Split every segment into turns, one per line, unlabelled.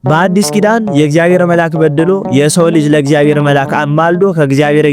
በአዲስ ኪዳን የእግዚአብሔር መልአክ በድሎ የሰው ልጅ ለእግዚአብሔር መልአክ አማልዶ ከእግዚአብሔር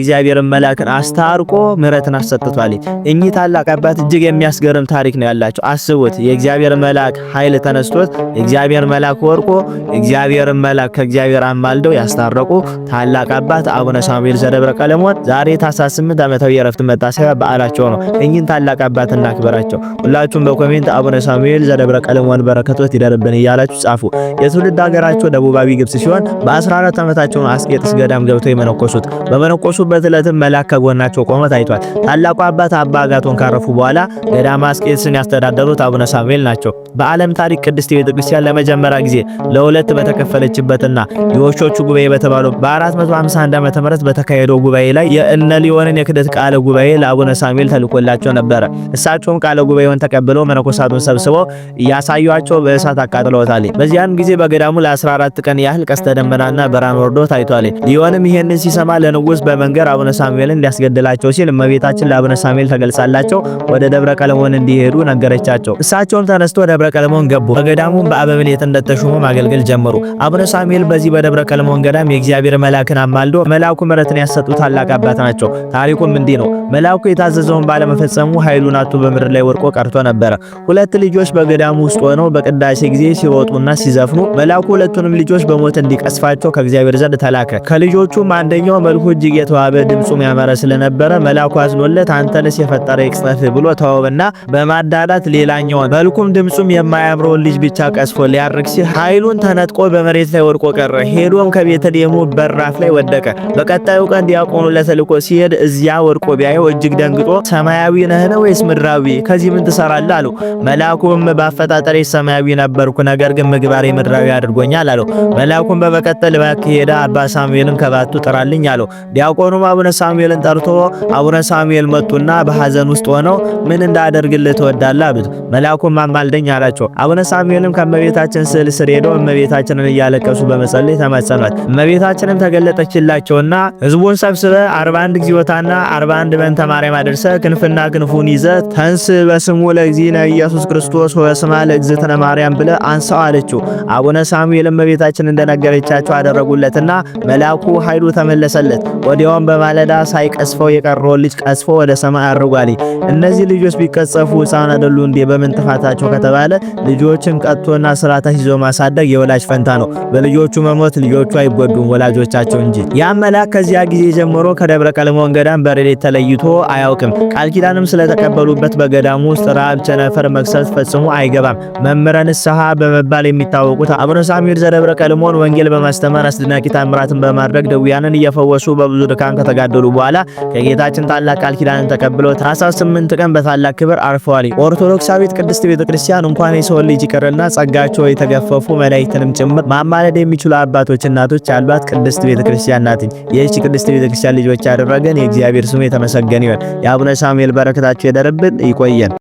መልአክን አስታርቆ ምሕረትን አሰጥቷል። እኚህ ታላቅ አባት እጅግ የሚያስገርም ታሪክ ነው ያላቸው። አስቡት፣ የእግዚአብሔር መልአክ ኃይል ተነስቶት የእግዚአብሔር መልአክ ወርቆ የእግዚአብሔር መልአክ ከእግዚአብሔር አማልደው ያስታረቁ ታላቅ አባት አቡነ ሳሙኤል ዘደብረ ቀለሞን ዛሬ ታኅሳስ 8 ዓመታዊ የዕረፍት መታሰቢያ በዓላቸው ነው። እኚህን ታላቅ አባት እናክብራቸው። ሁላችሁም በኮሜንት አቡነ ሳሙኤል ዘደብረ ቀለሞን በረከቶት ይደርብን እያላችሁ ጻፉ። የትውልድ ሀገራቸው ደቡባዊ ግብጽ ሲሆን በ14 ዓመታቸው አስቄጥስ ገዳም ገብተው የመነኮሱት። በመነኮሱበት ዕለትም መልአክ ከጎናቸው ቆሞ ታይቷል። ታላቁ አባት አባ አጋቶን ካረፉ በኋላ ገዳም አስቄጥስን ያስተዳደሩት አቡነ ሳሙኤል ናቸው። በዓለም ታሪክ ቅድስት ቤተክርስቲያን ለመጀመሪያ ጊዜ ለሁለት በተከፈለችበትና የወሾቹ ጉባኤ በተባለው በ451 ዓመተ ምህረት በተካሄደው ጉባኤ ላይ የእነ ሊዮንን የክደት ቃለ ጉባኤ ለአቡነ ሳሙኤል ተልኮላቸው ነበረ። እሳቸውም ቃለ ጉባኤውን ተቀብለው መነኮሳቱን ሰብስበው እያሳዩአቸው በእሳት አቃጥለውታል። በዚያን ጊዜ በገዳሙ ለ14 ቀን ያህል ቀስተ ደመናና ብርሃን ወርዶ ታይቷል። ሊዮንም ይሄንን ሲሰማ ለንጉስ በመንገር አቡነ ሳሙኤልን ሊያስገድላቸው ሲል እመቤታችን ለአቡነ ሳሙኤል ተገልጻላቸው ወደ ደብረ ቀለሞን እንዲሄዱ ነገረቻቸው። እሳቸውም ተነስቶ ደብረ ቀለሞን ገቡ። በገዳሙም በአበምኔት እንደተሾሙ ማገልገል ጀመሩ። አቡነ ሳሙኤል በዚህ በደብረ ቀለሞን ገዳም የእግዚአብሔር መልአክን አማልዶ መልአኩ ምሕረትን ያሰጡ ታላቅ አባት ናቸው። ታሪኩም እንዲህ ነው። መልአኩ የታዘዘውን ባለመፈጸሙ ኃይሉን አጥቶ በምድር ላይ ወድቆ ቀርቶ ነበረ። ሁለት ልጆች በገዳሙ ውስጥ ሆነው በቅዳሴ ጊዜ ሲወጡና ሲዘፍኑ መልአኩ ሁለቱንም ልጆች በሞት እንዲቀስፋቸው ከእግዚአብሔር ዘንድ ተላከ። ከልጆቹም አንደኛው መልኩ እጅግ የተዋበ ድምጹም ያማረ ስለነበረ መልአኩ አዝኖለት አንተንስ የፈጠረ ይቅሰፍህ ብሎ ተወውና በማዳላት ሌላኛውን መልኩም ድምጹም የማያምረውን ልጅ ብቻ ቀስፎ ሊያርግ ሲል ኃይሉን ተነጥቆ በመሬት ላይ ወድቆ ቀረ። ሄዶም ከቤተልሔሙ በራፍ ላይ ወደቀ። በቀጣዩ ቀን ዲያቆኑ ለተልኮ ሲሄድ እዚያ ወድቆ ቢያየው እጅግ ደንግጦ ሰማያዊ ነህን ወይስ ምድራዊ? ከዚህ ምን ትሰራለህ አለው። መልአኩም በአፈጣጠሬ ሰማያዊ ነበርኩ፣ ነገር ግን ምግባሬ ምድራዊ አድርጎኛል አለው። መልአኩም በመቀጠል እባክህ ሄዳ አባ ሳሙኤልን ከባቱ ጥራልኝ አለው። ዲያቆኑም አቡነ ሳሙኤልን ጠርቶ አቡነ ሳሙኤል መጡና በሐዘን ውስጥ ሆነው ምን እንዳደርግልህ ትወዳለህ አሉት። መልአኩም አማልደኝ አላቸው። አቡነ ሳሙኤልም ከእመቤታችን ስዕል ስር ሄደው እመቤታችንን እያለቀሱ በመጸለይ ተማጸኗት። እመቤታችንም ተገለጠችላቸውና ሕዝቡን ሰብስበ 41 ጊዜወታና 41 በእንተ ማርያም አድርሰ ክንፍና ክንፉን ይዘ ተንስ በስሙ ለእግዚእነ ኢየሱስ ክርስቶስ ወስማ ለእግዝእትነ ማርያም ብለ አንሳው አለችው። አቡነ ሳሙኤል እመቤታችን እንደነገረቻቸው አደረጉለትና መልአኩ ኃይሉ ተመለሰለት። ወዲያውም በማለዳ ሳይቀስፈው የቀረውን ልጅ ቀስፎ ወደ ሰማይ አርጓል። እነዚህ ልጆች ቢቀጸፉ ሕፃን አይደሉ እንዴ? በምን ጥፋታቸው ከተባለ ልጆችን ቀጥቶና ስርዓት ይዞ ማሳደግ የወላጅ ፈንታ ነው። በልጆቹ መሞት ልጆቹ አይጎዱም፣ ወላጆቻቸው እንጂ። ያ መልአክ ከዚያ ጊዜ ጀምሮ ከደብረ ቀለሞን ገዳም በረድኤት ተለይቶ አያውቅም። ቃል ኪዳንም ስለተቀበሉበት በገዳሙ ውስጥ ረሃብ፣ ቸነፈር፣ መቅሰፍት ፈጽሞ አይገባም። መምህረ ንስሐ በመባል የሚታወቁት አቡነ ሳሙኤል ዘደብረ ቀለሞን ወንጌል በማስተማር አስደናቂ ታምራትን በማድረግ ደውያንን እየፈወሱ በብዙ ድካም ከተጋደሉ በኋላ ከጌታችን ታላቅ ቃል ኪዳንን ተቀብለው ታኅሳስ 8 ቀን በታላቅ ክብር አርፈዋል። ኦርቶዶክሳዊት ቅድስት ቤተክርስቲያን እንኳን የሰውን ልጅ ይቅርና ጸጋቸው የተገፈፉ መላእክትንም ጭምር ማማለድ የሚችሉ አባቶች እናቶች ያሏት ቅድስት ቤተክርስቲያን ናት። ይህች ቅድስት ቤተክርስቲያን ልጆች ያደረገን የእግዚአብሔር ስሙ የተመሰገነ ይሁን። የአቡነ ሳሙኤል በረከታቸው ይደርብን፣ ይቆየን።